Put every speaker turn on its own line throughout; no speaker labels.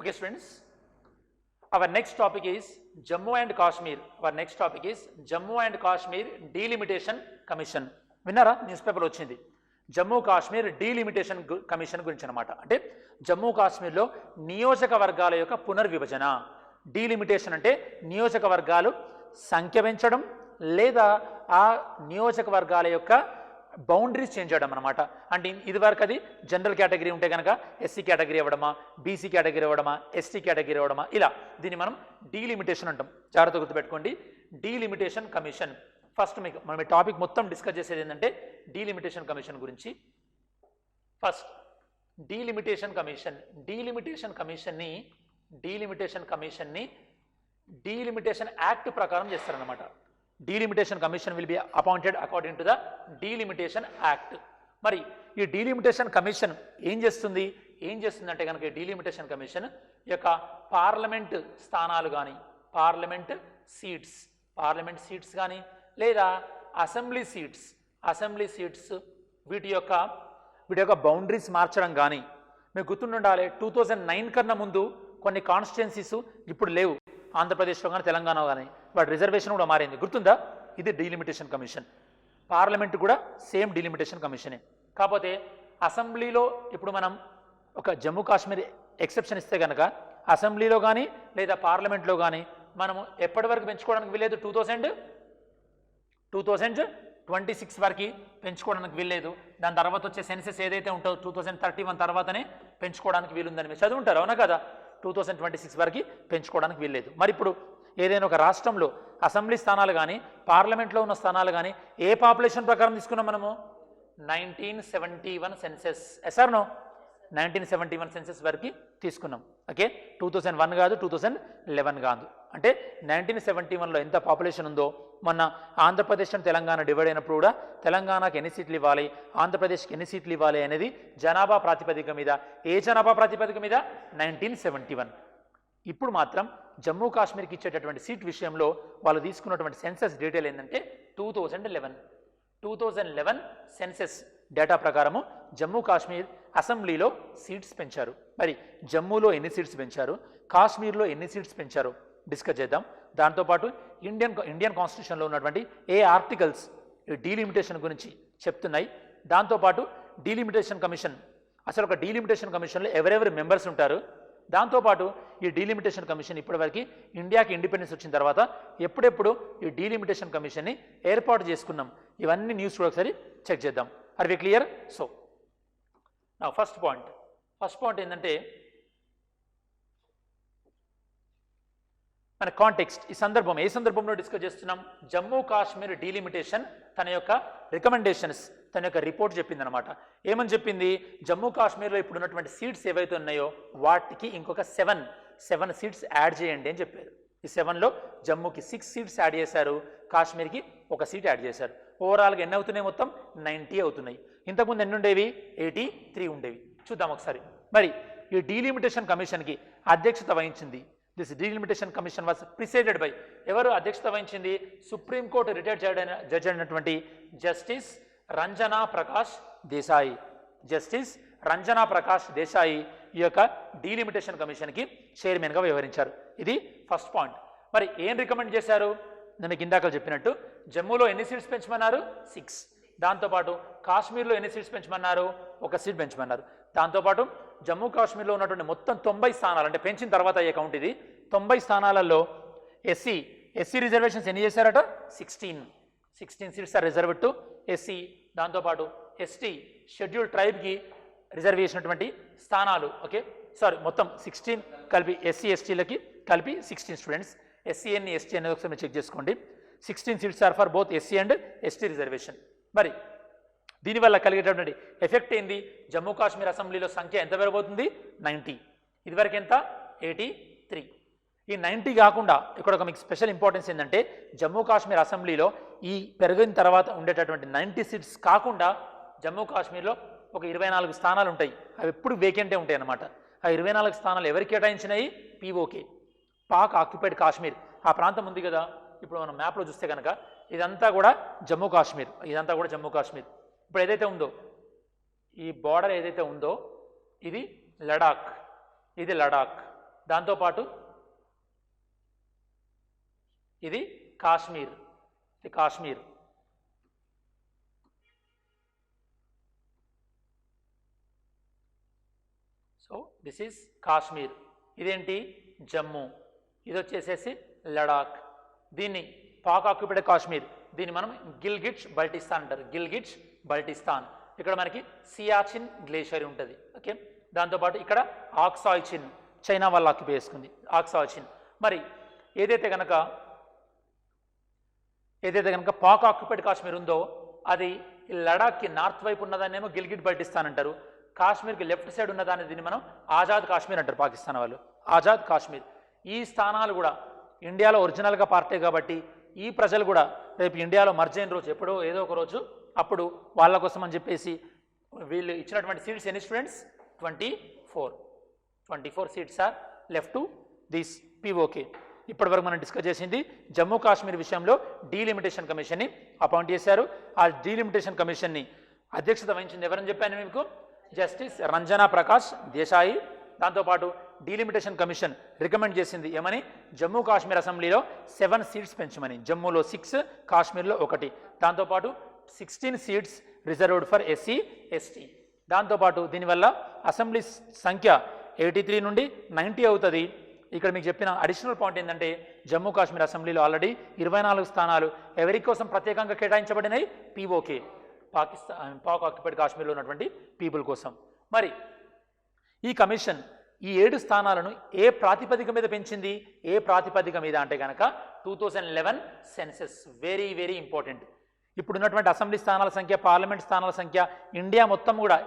Okay students, our next topic is Jammu and Kashmir. Our next topic is Jammu and Kashmir Delimitation Commission. విన్నారా? News paper వచ్చింది. Jammu Kashmir delimitation commission గురించి అనమాట. అంటే జమ్మూ కాశ్మీర్లో నియోజకవర్గాల యొక్క పునర్విభజన. డీలిమిటేషన్ అంటే నియోజకవర్గాలు సంఖ్య పెంచడం లేదా ఆ నియోజకవర్గాల యొక్క బౌండరీస్ చేంజ్ చేయడం అనమాట. అంటే ఇదివరకు అది జనరల్ కేటగిరీ ఉంటే కనుక ఎస్సీ కేటగిరీ అవ్వడమా, బీసీ కేటగిరీ అవ్వడమా, ఎస్టీ కేటగిరీ అవ్వడమా, ఇలా దీన్ని మనం డీలిమిటేషన్ అంటాం. జాగ్రత్త గుర్తుపెట్టుకోండి, డీలిమిటేషన్ కమిషన్. ఫస్ట్ మీకు మనం ఈ టాపిక్ మొత్తం డిస్కస్ చేసేది ఏంటంటే డీలిమిటేషన్ కమిషన్ గురించి. ఫస్ట్ డీలిమిటేషన్ కమిషన్ని డీలిమిటేషన్ యాక్ట్ ప్రకారం చేస్తారనమాట. Delimitation commission will be appointed according to the delimitation act. మరి ఈ డీలిమిటేషన్ కమిషన్ ఏం చేస్తుందంటే కనుక ఈ డీలిమిటేషన్ కమిషన్ యొక్క పార్లమెంట్ స్థానాలు కానీ పార్లమెంట్ సీట్స్ కానీ లేదా అసెంబ్లీ సీట్స్ వీటి యొక్క బౌండరీస్ మార్చడం కానీ. మీకు గుర్తుండాలి, 2009 కన్నా ముందు కొన్ని కాన్స్టిట్యున్సీస్ ఇప్పుడు లేవు, ఆంధ్రప్రదేశ్లో కానీ తెలంగాణ కానీ, వాటి రిజర్వేషన్ కూడా మారింది. గుర్తుందా? ఇది డీలిమిటేషన్ కమిషన్. పార్లమెంట్ కూడా సేమ్ డీలిమిటేషన్ కమిషనే. కాకపోతే అసెంబ్లీలో ఇప్పుడు మనం ఒక జమ్మూ కాశ్మీర్ ఎక్సెప్షన్ ఇస్తే కనుక అసెంబ్లీలో కానీ లేదా పార్లమెంట్లో కానీ మనము ఎప్పటి వరకు పెంచుకోవడానికి వీల్లేదు? 2026 వరకు పెంచుకోవడానికి వీల్లేదు. దాని తర్వాత వచ్చే సెన్సెస్ ఏదైతే ఉంటుందో 2031 తర్వాతనే పెంచుకోవడానికి వీలుందని మీరు చదువుంటారు, అవునా కదా? 2026 వరకు పెంచుకోవడానికి వీల్లేదు. మరి ఇప్పుడు ఏదైనా ఒక రాష్ట్రంలో అసెంబ్లీ స్థానాలు కానీ పార్లమెంట్లో ఉన్న స్థానాలు కానీ ఏ పాపులేషన్ ప్రకారం తీసుకున్నాం మనము? 1971 సెన్సెస్. SR no? 1971 సెన్సెస్ వరకు తీసుకున్నాం. ఓకే, 2001 కాదు, 2011 కాదు. అంటే 1971లో ఎంత పాపులేషన్ ఉందో, మొన్న ఆంధ్రప్రదేశ్ అండ్ తెలంగాణ డివైడ్ అయినప్పుడు కూడా తెలంగాణకి ఎన్ని సీట్లు ఇవ్వాలి, ఆంధ్రప్రదేశ్కి ఎన్ని సీట్లు ఇవ్వాలి అనేది జనాభా ప్రాతిపదిక మీద. ఏ జనాభా ప్రాతిపదిక మీద? 1971. ఇప్పుడు మాత్రం జమ్మూ కాశ్మీర్కి ఇచ్చేటటువంటి సీట్ విషయంలో వాళ్ళు తీసుకున్నటువంటి సెన్సెస్ డీటెయిల్ ఏంటంటే 2011 సెన్సెస్ డేటా ప్రకారము జమ్మూ కాశ్మీర్ అసెంబ్లీలో సీట్స్ పెంచారు. మరి జమ్మూలో ఎన్ని సీట్స్ పెంచారు, కాశ్మీర్లో ఎన్ని సీట్స్ పెంచారు డిస్కస్ చేద్దాం. దాంతోపాటు ఇండియన్ కాన్స్టిట్యూషన్లో ఉన్నటువంటి ఏ ఆర్టికల్స్ ఈ డీలిమిటేషన్ గురించి చెప్తున్నాయి. దాంతోపాటు డీలిమిటేషన్ కమిషన్, అసలు ఒక డీలిమిటేషన్ కమిషన్లో ఎవరెవరు మెంబర్స్ ఉంటారు. దాంతోపాటు ఈ డీలిమిటేషన్ కమిషన్ ఇప్పటివరకు ఇండియాకి ఇండిపెండెన్స్ వచ్చిన తర్వాత ఎప్పుడెప్పుడు ఈ డీలిమిటేషన్ కమిషన్ని ఏర్పాటు చేసుకున్నాం, ఇవన్నీ న్యూస్ కూడా ఒకసారి చెక్ చేద్దాం. Are we clear? సో నా ఫస్ట్ పాయింట్ ఏంటంటే మన కాంటెక్స్ట్. ఈ సందర్భం ఏ సందర్భంలో డిస్కస్ చేస్తున్నాం? జమ్మూ కాశ్మీర్ డీలిమిటేషన్ తన యొక్క రికమెండేషన్స్, తన యొక్క రిపోర్ట్ చెప్పిందనమాట. ఏమని చెప్పింది? జమ్మూ కాశ్మీర్లో ఇప్పుడు ఉన్నటువంటి సీట్స్ ఏవైతే ఉన్నాయో వాటికి ఇంకొక 7 సీట్స్ యాడ్ చేయండి అని చెప్పారు. ఈ 7లో జమ్మూకి 6 సీట్స్ యాడ్ చేశారు, కాశ్మీర్కి 1 సీట్ యాడ్ చేశారు. ఓవరాల్గా ఎన్ని అవుతున్నాయి? మొత్తం 90 అవుతున్నాయి. ఇంతకుముందు ఎన్ని ఉండేవి? 83 ఉండేవి. చూద్దాం ఒకసారి. మరి ఈ డీలిమిటేషన్ కమిషన్కి అధ్యక్షత వహించింది. This delimitation commission was presided by, ఎవరు అధ్యక్షత వహించింది? సుప్రీంకోర్టు రిటైర్డ్ జడ్జి అయినటువంటి జస్టిస్ రంజనా ప్రకాష్ దేశాయి ఈ యొక్క డీలిమిటేషన్ కమిషన్కి చైర్మన్గా వ్యవహరించారు. ఇది ఫస్ట్ పాయింట్. మరి ఏం రికమెండ్ చేశారు? నేను ఇందాక చెప్పినట్టు జమ్మూలో ఎన్ని సీట్స్ పెంచమన్నారు? 6. దాంతోపాటు కాశ్మీర్లో ఎన్ని సీట్స్ పెంచమన్నారు? 1 సీట్ పెంచమన్నారు. దాంతోపాటు జమ్మూ కాశ్మీర్లో ఉన్నటువంటి మొత్తం 90 స్థానాలు, అంటే పెంచిన తర్వాత అయ్యే కౌంట్ ఇది, 90 స్థానాలలో ఎస్సీ రిజర్వేషన్స్ ఎన్ని చేశారట? 16 seats are reserved to SC. దాంతోపాటు ఎస్టీ షెడ్యూల్డ్ ట్రైబ్కి రిజర్వ్ చేసినటువంటి స్థానాలు, ఓకే సారీ, మొత్తం 16 కలిపి ఎస్సీ ఎస్టీలకి కలిపి 16 స్టూడెంట్స్. ఎస్సీ ఎన్ని ఎస్టీ అనేది ఒకసారి మీరు చెక్ చేసుకోండి. 16 seats are for both SC and ST reservation. మరి దీనివల్ల కలిగేటటువంటి ఎఫెక్ట్ ఏంది? జమ్మూ కాశ్మీర్ అసెంబ్లీలో సంఖ్య ఎంత పెరగబోతుంది? 90. ఇదివరకు ఎంత? 83. ఈ 90 కాకుండా ఇక్కడ ఒక మీకు స్పెషల్ ఇంపార్టెన్స్ ఏంటంటే జమ్మూ కాశ్మీర్ అసెంబ్లీలో ఈ పెరిగిన తర్వాత ఉండేటటువంటి 90 సీట్స్ కాకుండా జమ్మూ కాశ్మీర్లో ఒక 24 స్థానాలు ఉంటాయి. అవి ఎప్పుడు వేకెంటే ఉంటాయి అన్నమాట. ఆ 24 స్థానాలు ఎవరికి కేటాయించినాయి? PoK, Pak occupied Kashmir. ఆ ప్రాంతం ఉంది కదా, ఇప్పుడు మనం మ్యాప్లో చూస్తే కనుక ఇదంతా కూడా జమ్మూ కాశ్మీర్. ఇప్పుడు ఏదైతే ఉందో ఈ బార్డర్ ఏదైతే ఉందో ఇది లడాక్, దాంతోపాటు ఇది కాశ్మీర్, ఇది Kashmir. So this is Kashmir. ఇదేంటి జమ్మూ. ఇది వచ్చేసేసి లడాక్. దీన్ని పాక్ ఆక్యుపైడ్ కాశ్మీర్, దీన్ని మనం గిల్గిట్స్ బల్టిస్తాన్ అంటారు. గిల్గిట్స్ బల్టిస్తాన్. ఇక్కడ మనకి సియాచిన్ గ్లేషియర్ ఉంటుంది. ఓకే, దాంతోపాటు ఇక్కడ ఆక్సాయిచిన్, చైనా వాళ్ళ ఆక్యుపై చేసుకుంది ఆక్సాయిచిన్. మరి ఏదైతే కనుక పాక్ ఆక్యుపైడ్ కాశ్మీర్ ఉందో అది లడాక్కి నార్త్ వైపు ఉన్నదాన్నేమో గిల్గిట్ బల్టిస్తాన్ అంటారు. కాశ్మీర్కి లెఫ్ట్ సైడ్ ఉన్నదాన్ని దీన్ని మనం ఆజాద్ కాశ్మీర్ అంటారు పాకిస్తాన్ వాళ్ళు, ఆజాద్ కాశ్మీర్. ఈ స్థానాలు కూడా ఇండియాలో ఒరిజినల్గా పార్టీ కాబట్టి ఈ ప్రజలు కూడా రేపు ఇండియాలో మర్జ్ అయిన రోజు ఎప్పుడో ఏదో ఒక రోజు అప్పుడు వాళ్ళ కోసం అని చెప్పేసి వీళ్ళు ఇచ్చినటువంటి సీట్స్ ఎన్ని students? 24 seats are left to this PoK. ఇప్పటివరకు మనం డిస్కస్ చేసింది జమ్మూ కాశ్మీర్ విషయంలో డీలిమిటేషన్ కమిషన్ని అపాయింట్ చేశారు. ఆ డీలిమిటేషన్ కమిషన్ని అధ్యక్షత వహించింది ఎవరని చెప్పాను మీకు? జస్టిస్ రంజనా ప్రకాష్ దేశాయి. దాంతోపాటు డీలిమిటేషన్ కమిషన్ రికమెండ్ చేసింది ఏమని? జమ్మూ కాశ్మీర్ అసెంబ్లీలో 7 సీట్స్ పెంచమని. జమ్మూలో 6, కాశ్మీర్లో 1. దాంతోపాటు 16 seats reserved for SC ST. దాంతోపాటు దీనివల్ల అసెంబ్లీ సంఖ్య 83 నుండి 90 అవుతుంది. ఇక్కడ మీకు చెప్పిన అడిషనల్ పాయింట్ ఏంటంటే జమ్మూ కాశ్మీర్ అసెంబ్లీలో ఆల్రెడీ 24 స్థానాలు ఎవరి కోసం ప్రత్యేకంగా కేటాయించబడినాయి? పీఓకే, పాక్ ఆక్యుపైడ్ కాశ్మీర్లో ఉన్నటువంటి పీపుల్ కోసం. మరి ఈ కమిషన్ ఈ 7 స్థానాలను ఏ ప్రాతిపదిక మీద పెంచింది? ఏ ప్రాతిపదిక మీద అంటే కనుక 2011 సెన్సెస్. Very very important. ఇప్పుడు ఉన్నటువంటి అసెంబ్లీ స్థానాల సంఖ్య, పార్లమెంట్ స్థానాల సంఖ్య ఇండియా మొత్తం కూడా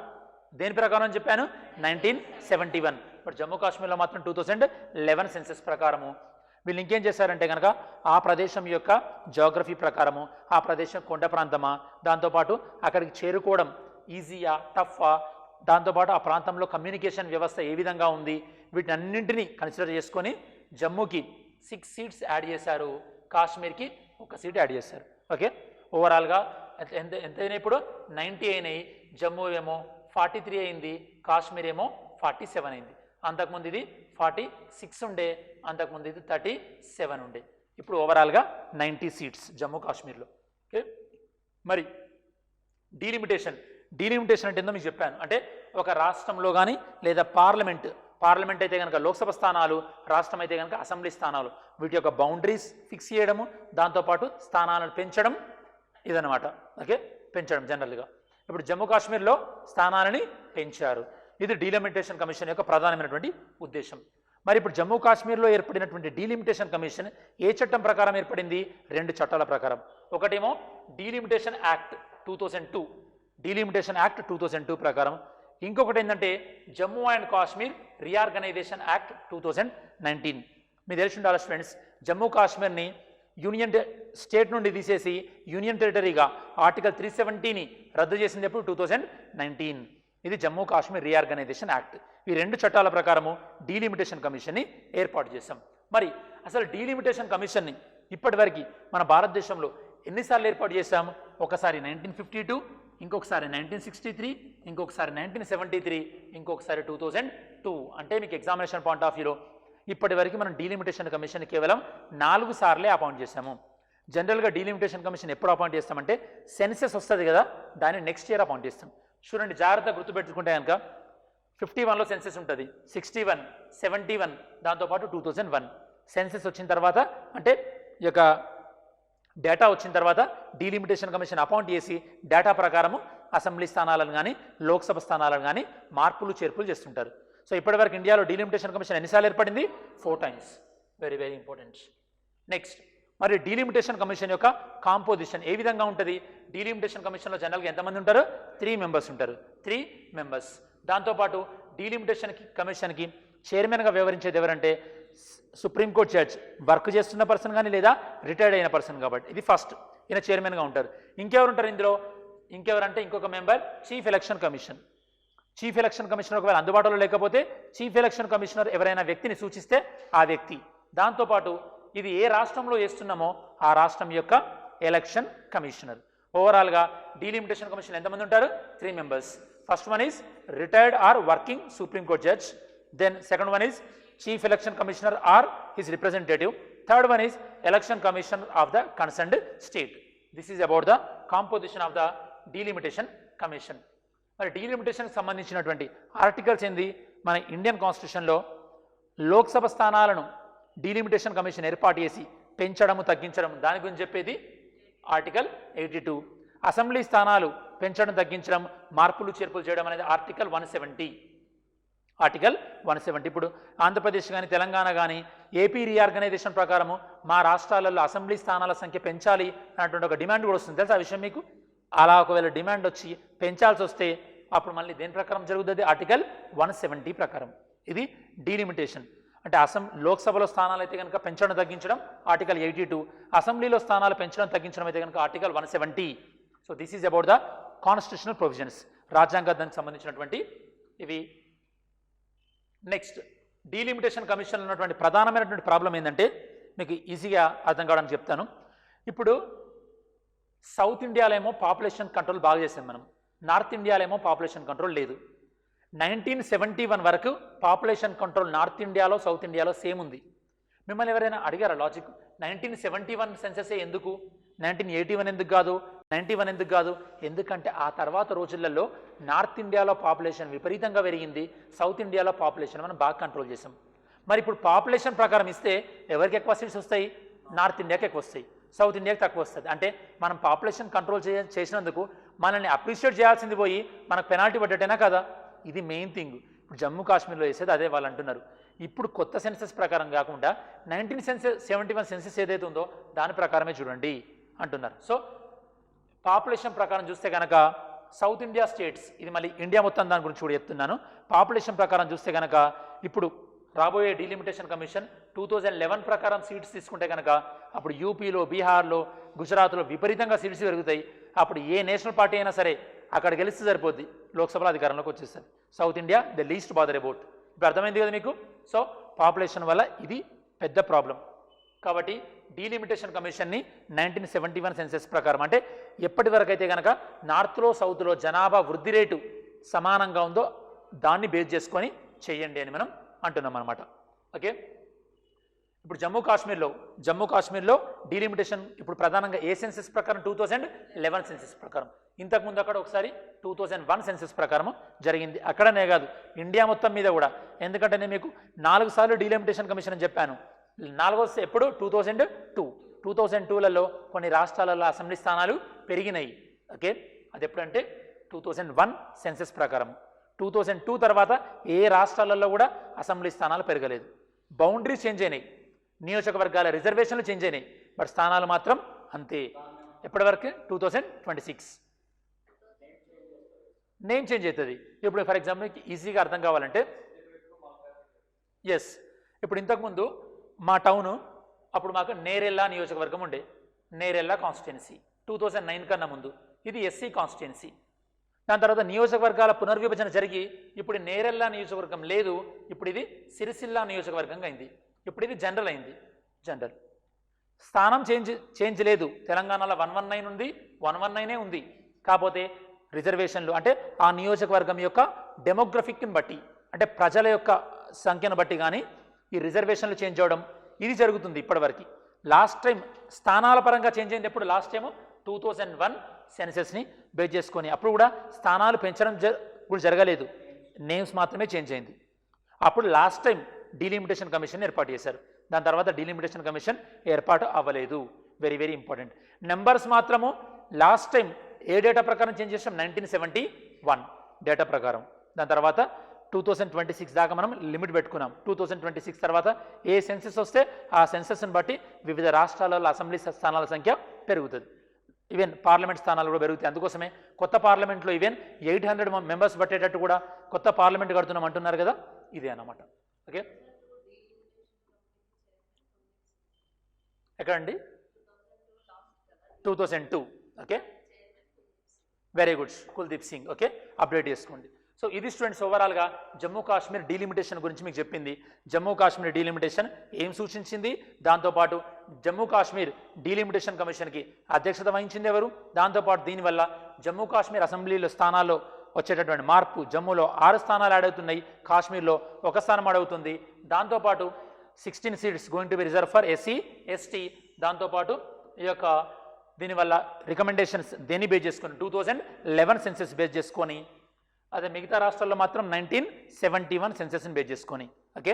దేని ప్రకారం చెప్పాను? 1971. బట్ జమ్మూ కాశ్మీర్లో మాత్రం 2011 సెన్సెస్ ప్రకారము. వీళ్ళు ఇంకేం చేశారంటే కనుక ఆ ప్రదేశం యొక్క జాగ్రఫీ ప్రకారము, ఆ ప్రదేశం కొండ ప్రాంతమా, దాంతోపాటు అక్కడికి చేరుకోవడం ఈజీయా టఫా, దాంతోపాటు ఆ ప్రాంతంలో కమ్యూనికేషన్ వ్యవస్థ ఏ విధంగా ఉంది, వీటన్నింటినీ కన్సిడర్ చేసుకొని జమ్మూకి 6 సీట్స్ యాడ్ చేశారు, కాశ్మీర్కి 1 సీట్ యాడ్ చేశారు. ఓకే, ఓవరాల్గా ఎంతైనా ఇప్పుడు 90 అయినాయి. జమ్మూ ఏమో 43 అయింది, కాశ్మీర్ ఏమో 47 అయింది. అంతకుముందు ఇది 46 ఉండే, అంతకుముందు ఇది 37 ఉండే. ఇప్పుడు ఓవరాల్గా 90 సీట్స్ జమ్మూ కాశ్మీర్లో. ఓకే, మరి డీలిమిటేషన్ అంటే ఏందో మీకు చెప్పాను. అంటే ఒక రాష్ట్రంలో కానీ లేదా పార్లమెంట్ అయితే కనుక లోక్సభ స్థానాలు, రాష్ట్రం అయితే కనుక అసెంబ్లీ స్థానాలు, వీటి యొక్క బౌండరీస్ ఫిక్స్ చేయడము, దాంతోపాటు స్థానాలను పెంచడం, ఇదనమాట. ఓకే, పెంచడం జనరల్గా. ఇప్పుడు జమ్మూ కాశ్మీర్లో స్థానాలని పెంచారు. ఇది డీలిమిటేషన్ కమిషన్ యొక్క ప్రధానమైనటువంటి ఉద్దేశం. మరి ఇప్పుడు జమ్మూ కాశ్మీర్లో ఏర్పడినటువంటి డీలిమిటేషన్ కమిషన్ ఏ చట్టం ప్రకారం ఏర్పడింది? 2 చట్టాల ప్రకారం. ఒకటేమో డీలిమిటేషన్ యాక్ట్ 2002, డీలిమిటేషన్ యాక్ట్ 2002 ప్రకారం. ఇంకొకటి ఏంటంటే Jammu and Kashmir reorganisation act 2019. మీకు తెలిసి ఉండాలి స్టూడెంట్స్, జమ్మూ కాశ్మీర్ని యూనియన్ స్టేట్ నుండి తీసేసి యూనియన్ టెరిటరీగా ఆర్టికల్ 370ని రద్దు చేసింది ఎప్పుడు? 2019. ఇది జమ్మూ కాశ్మీర్ రీఆర్గనైజేషన్ యాక్ట్. ఈ 2 చట్టాల ప్రకారము డీలిమిటేషన్ కమిషన్ని ఏర్పాటు చేశాం. మరి అసలు డీలిమిటేషన్ కమిషన్ని ఇప్పటివరకు మన భారతదేశంలో ఎన్నిసార్లు ఏర్పాటు చేశాము? ఒకసారి 1952, ఇంకొకసారి 1963, ఇంకొకసారి 1973, ఇంకొకసారి 2002. అంటే మీకు ఎగ్జామినేషన్ పాయింట్ ఆఫ్ వ్యూలో ఇప్పటి వరకు మనం డీలిమిటేషన్ కమిషన్ కేవలం 4 సార్లే అపాయింట్ చేశాము. జనరల్గా డీలిమిటేషన్ కమిషన్ ఎప్పుడు అపాయింట్ చేస్తామంటే సెన్సెస్ వస్తుంది కదా, దాన్ని నెక్స్ట్ ఇయర్ అపాయింట్ చేస్తాం. చూడండి, జాగ్రత్తగా గుర్తుపెట్టుకుంటే కనుక 51లో సెన్సెస్ ఉంటుంది, 61, 71, దాంతోపాటు 2001 సెన్సెస్ వచ్చిన తర్వాత, అంటే ఈ యొక్క డేటా వచ్చిన తర్వాత డీలిమిటేషన్ కమిషన్ అపాయింట్ చేసి డేటా ప్రకారము అసెంబ్లీ స్థానాలను కానీ లోక్సభ స్థానాలను కానీ మార్పులు చేర్పులు చేస్తుంటారు. సో ఇప్పటివరకు ఇండియాలో డీలిమిటేషన్ కమిషన్ ఎన్నిసార్లు ఏర్పడింది? 4 times. Very very important. Next, మరి డీలిమిటేషన్ కమిషన్ యొక్క కాంపోజిషన్ ఏ విధంగా ఉంటుంది? డీలిమిటేషన్ కమిషన్లో జనరల్గా ఎంతమంది ఉంటారు? 3 మెంబర్స్ ఉంటారు. 3 మెంబర్స్. దాంతోపాటు డీలిమిటేషన్ కమిషన్కి చైర్మన్గా వ్యవహరించేది ఎవరంటే సుప్రీంకోర్టు జడ్జ్, వర్క్ చేస్తున్న పర్సన్ కానీ లేదా రిటైర్డ్ అయిన పర్సన్. కాబట్టి ఇది ఫస్ట్, ఈయన చైర్మన్గా ఉంటారు. ఇంకెవరు ఉంటారు ఇందులో? ఇంకెవరంటే ఇంకొక member chief election commission. Chief election commissioner ఒకవేళ అందుబాటులో లేకపోతే చీఫ్ ఎలక్షన్ కమిషనర్ ఎవరైనా వ్యక్తిని సూచిస్తే ఆ వ్యక్తి. దాంతోపాటు ఇది ఏ రాష్ట్రంలో చేస్తున్నామో ఆ రాష్ట్రం యొక్క ఎలక్షన్ కమిషనర్. ఓవరాల్గా డీలిమిటేషన్ కమిషన్ ఎంతమంది ఉంటారు? 3 members. First one is retired or working Supreme Court judge, then second one is chief election commissioner or his representative. Third one is election commission of the concerned state. This is about the composition of the delimitation commission. మరి డీలిమిటేషన్కి సంబంధించినటువంటి articles ఏంది? మన Indian కాన్స్టిట్యూషన్లో లోక్సభ స్థానాలను delimitation commission ఏర్పాటు చేసి పెంచడము తగ్గించడం దాని గురించి చెప్పేది ఆర్టికల్ 82. అసెంబ్లీ స్థానాలు పెంచడం తగ్గించడం మార్పులు చేర్పులు చేయడం అనేది ఆర్టికల్ 170. ఆర్టికల్ 170. ఇప్పుడు ఆంధ్రప్రదేశ్ కానీ తెలంగాణ కానీ ఏపీ రీఆర్గనైజేషన్ ప్రకారము మా రాష్ట్రాలలో అసెంబ్లీ స్థానాల సంఖ్య పెంచాలి అన్నటువంటి ఒక డిమాండ్ కూడా వస్తుంది, తెలుసా ఆ విషయం మీకు? అలా ఒకవేళ డిమాండ్ వచ్చి పెంచాల్సి వస్తే అప్పుడు మళ్ళీ దేని ప్రకారం జరుగుతుంది? ఆర్టికల్ 170 ప్రకారం. ఇది డీలిమిటేషన్. అంటే లోక్సభలో స్థానాలు అయితే కనుక పెంచడం తగ్గించడం ఆర్టికల్ 82, అసెంబ్లీలో స్థానాలు పెంచడం తగ్గించడం అయితే కనుక article 170. So this is about the constitutional provisions, రాజ్యాంగానికి సంబంధించినటువంటి ఇవి. నెక్స్ట్, డీలిమిటేషన్ కమిషన్లో ఉన్నటువంటి ప్రధానమైనటువంటి ప్రాబ్లం ఏంటంటే మీకు ఈజీగా అర్థం కావడానికి చెప్తాను. ఇప్పుడు సౌత్ ఇండియాలో ఏమో పాపులేషన్ కంట్రోల్ బాగా చేసాం మనం, నార్త్ ఇండియాలో ఏమో పాపులేషన్ కంట్రోల్ లేదు. 1971 వరకు పాపులేషన్ కంట్రోల్ నార్త్ ఇండియాలో సౌత్ ఇండియాలో సేమ్ ఉంది. మిమ్మల్ని ఎవరైనా అడిగారా లాజిక్? 1971 సెన్సెసే ఎందుకు, 1981 ఎందుకు కాదు, 91 ఎందుకు కాదు? ఎందుకంటే ఆ తర్వాత రోజులలో నార్త్ ఇండియాలో పాపులేషన్ విపరీతంగా పెరిగింది, సౌత్ ఇండియాలో పాపులేషన్ మనం బాగా కంట్రోల్ చేసాం. మరి ఇప్పుడు పాపులేషన్ ప్రకారం ఇస్తే ఎవరికి ఎక్కువ సీట్స్ వస్తాయి? నార్త్ ఇండియాకి ఎక్కువ వస్తాయి, సౌత్ ఇండియాకి తక్కువ వస్తుంది. అంటే మనం పాపులేషన్ కంట్రోల్ చేసినందుకు మనల్ని అప్రిషియేట్ చేయాల్సింది పోయి మనకు పెనాల్టీ పడ్డట్టేనా కదా? ఇది మెయిన్ థింగ్. ఇప్పుడు జమ్మూ కాశ్మీర్లో వేసేది అదే వాళ్ళు అంటున్నారు. ఇప్పుడు కొత్త సెన్సెస్ ప్రకారం కాకుండా 1971 సెన్సెస్ ఏదైతే ఉందో దాని ప్రకారమే చూడండి అంటున్నారు. సో పాపులేషన్ ప్రకారం చూస్తే కనుక సౌత్ ఇండియా స్టేట్స్, ఇది మళ్ళీ ఇండియా మొత్తం దాని గురించి కూడా చెప్తున్నాను. పాపులేషన్ ప్రకారం చూస్తే కనుక ఇప్పుడు రాబోయే డీలిమిటేషన్ కమిషన్ 2011 ప్రకారం సీట్స్ తీసుకుంటే కనుక అప్పుడు యూపీలో, బీహార్లో, గుజరాత్లో విపరీతంగా సీట్స్ పెరుగుతాయి. అప్పుడు ఏ నేషనల్ పార్టీ అయినా సరే అక్కడ గెలిస్తే సరిపోద్ది, లోక్సభలో అధికారంలోకి వచ్చేస్తుంది. South India the least bother about. ఇప్పుడు అర్థమైంది కదా మీకు? సో పాపులేషన్ వల్ల ఇది పెద్ద ప్రాబ్లం. కాబట్టి డీలిమిటేషన్ కమిషన్ని 1971 సెన్సెస్ ప్రకారం, అంటే ఎప్పటి వరకు అయితే కనుక నార్త్లో సౌత్లో జనాభా వృద్ధి రేటు సమానంగా ఉందో దాన్ని బేస్ చేసుకొని చేయండి అని మనం అంటున్నాం అనమాట. ఓకే, ఇప్పుడు జమ్మూ కాశ్మీర్లో డీలిమిటేషన్ ఇప్పుడు ప్రధానంగా ఏ సెన్సెస్ ప్రకారం? 2011 సెన్సెస్ ప్రకారం. ఇంతకుముందు అక్కడ ఒకసారి 2001 సెన్సెస్ ప్రకారం జరిగింది. అక్కడనే కాదు, ఇండియా మొత్తం మీద కూడా. ఎందుకంటే నేను మీకు 4 సార్లు డీలిమిటేషన్ కమిషన్ అని చెప్పాను. 4వ ఎప్పుడు? 2002లలో కొన్ని రాష్ట్రాలలో అసెంబ్లీ స్థానాలు పెరిగినాయి. ఓకే, అది ఎప్పుడంటే 2001 సెన్సెస్ ప్రకారం. 2002 తర్వాత ఏ రాష్ట్రాలలో కూడా అసెంబ్లీ స్థానాలు పెరగలేదు. బౌండరీస్ చేంజ్ అయినాయి, నియోజకవర్గాల రిజర్వేషన్లు చేంజ్ అయినాయి, బట్ స్థానాలు మాత్రం అంతే. ఎప్పటి వరకు? 2026 నేమ్ చేంజ్ అవుతుంది. ఇప్పుడు ఫర్ ఎగ్జాంపుల్ ఈజీగా అర్థం కావాలంటే, ఎస్, ఇప్పుడు ఇంతకుముందు మా టౌను అప్పుడు మాకు నేరెల్లా నియోజకవర్గం ఉండే, నేరెల్లా కాన్స్టిట్యున్సీ 2009 కన్నా ముందు. ఇది ఎస్సీ కాన్స్టిట్యున్సీ. దాని తర్వాత నియోజకవర్గాల పునర్విభజన జరిగి ఇప్పుడు నేరెల్లా నియోజకవర్గం లేదు, ఇప్పుడు ఇది సిరిసిల్లా నియోజకవర్గంగా అయింది. ఇప్పుడు ఇది జనరల్ అయింది. జనరల్ స్థానం చేంజ్ లేదు. తెలంగాణలో 119 ఉంది, 119 ఉంది. కాకపోతే రిజర్వేషన్లు అంటే ఆ నియోజకవర్గం యొక్క డెమోగ్రఫిక్ని బట్టి, అంటే ప్రజల యొక్క సంఖ్యను బట్టి కానీ ఈ రిజర్వేషన్లు చేంజ్ అవ్వడం ఇది జరుగుతుంది ఇప్పటివరకు. లాస్ట్ టైం స్థానాల పరంగా చేంజ్ అయింది ఎప్పుడు? లాస్ట్ టైము 2001 సెన్సెస్ని బేస్ చేసుకొని. అప్పుడు కూడా స్థానాలు పెంచడం కూడా జరగలేదు, నేమ్స్ మాత్రమే చేంజ్ అయింది. అప్పుడు లాస్ట్ టైం డీలిమిటేషన్ కమిషన్ ఏర్పాటు చేశారు. దాని తర్వాత డీలిమిటేషన్ కమిషన్ ఏర్పాటు అవ్వలేదు. Very very important. నెంబర్స్ మాత్రము లాస్ట్ టైం ఏ డేటా ప్రకారం చేంజ్ చేసాం? 1971 డేటా ప్రకారం. దాని తర్వాత 2026 దాకా మనం లిమిట్ పెట్టుకున్నాం. 2026 తర్వాత ఏ సెన్సెస్ వస్తే ఆ సెన్సెస్ని బట్టి వివిధ రాష్ట్రాలలో అసెంబ్లీ స్థానాల సంఖ్య పెరుగుతుంది. ఈవెన్ పార్లమెంట్ స్థానాలు కూడా పెరుగుతాయి. అందుకోసమే కొత్త పార్లమెంట్లో ఈవెన్ 800 మెంబర్స్ పట్టేటట్టు కూడా కొత్త పార్లమెంట్ కడుతున్నాం అంటున్నారు కదా, ఇదే అన్నమాట. ఓకే, ఎక్కడండి? 2002. Okay, very good, Kuldeep Singh. Okay, update చేసుకోండి. సో ఇది స్టూడెంట్స్ ఓవరాల్గా జమ్మూ కాశ్మీర్ డీలిమిటేషన్ గురించి మీకు చెప్పింది. జమ్మూ కాశ్మీర్ డీలిమిటేషన్ ఏం సూచించింది, దాంతోపాటు జమ్మూ కాశ్మీర్ డీలిమిటేషన్ కమిషన్కి అధ్యక్షత వహించింది ఎవరు, దాంతోపాటు దీనివల్ల జమ్మూ కాశ్మీర్ అసెంబ్లీలో స్థానాల్లో వచ్చేటటువంటి మార్పు, జమ్మూలో 6 స్థానాలు యాడ్ అవుతున్నాయి, కాశ్మీర్లో 1 స్థానం యాడ్ అవుతుంది. దాంతోపాటు 16 seats going to be reserve for SC ST. దాంతోపాటు ఈ యొక్క దీనివల్ల రికమెండేషన్స్ దేన్ని బేస్ చేసుకొని 2011 సెన్సెస్ బేస్ చేసుకొని, అదే మిగతా రాష్ట్రాల్లో మాత్రం 1971 సెన్సెస్ని బేస్ చేసుకొని. ఓకే,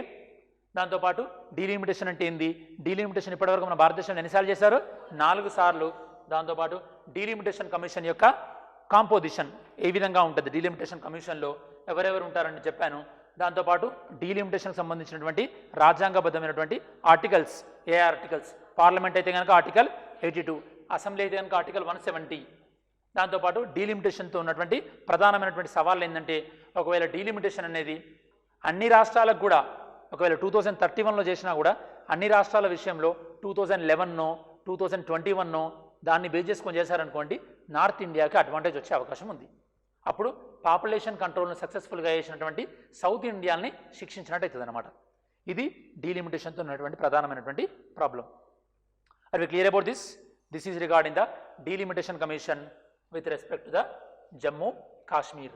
దాంతోపాటు డీలిమిటేషన్ అంటే ఏంది, డీలిమిటేషన్ ఇప్పటివరకు మన భారతదేశంలో ఎన్నిసార్లు చేశారు, 4 సార్లు. దాంతోపాటు డీలిమిటేషన్ కమిషన్ యొక్క కాంపోజిషన్ ఏ విధంగా ఉంటుంది, డీలిమిటేషన్ కమిషన్లో ఎవరెవరు ఉంటారని చెప్పాను. దాంతోపాటు డీలిమిటేషన్కి సంబంధించినటువంటి రాజ్యాంగబద్ధమైనటువంటి ఆర్టికల్స్, ఏ ఆర్టికల్స్, పార్లమెంట్ అయితే కనుక ఆర్టికల్ 82, అసెంబ్లీ అయితే కనుక ఆర్టికల్ 170. దాంతోపాటు డీలిమిటేషన్తో ఉన్నటువంటి ప్రధానమైనటువంటి సవాళ్ళు ఏంటంటే, ఒకవేళ డీలిమిటేషన్ అనేది అన్ని రాష్ట్రాలకు కూడా ఒకవేళ 2031లో చేసినా కూడా అన్ని రాష్ట్రాల విషయంలో 2011నో 2021నో దాన్ని బేస్ చేసుకొని చేశారనుకోండి, నార్త్ ఇండియాకి అడ్వాంటేజ్ వచ్చే అవకాశం ఉంది. అప్పుడు పాపులేషన్ కంట్రోల్ను సక్సెస్ఫుల్గా చేసినటువంటి సౌత్ ఇండియాని శిక్షించినట్టు అవుతుంది అనమాట. ఇది డీలిమిటేషన్తో ఉన్నటువంటి ప్రధానమైనటువంటి problem. Are we clear about this? This is regarding the delimitation commission with respect to the Jammu Kashmir.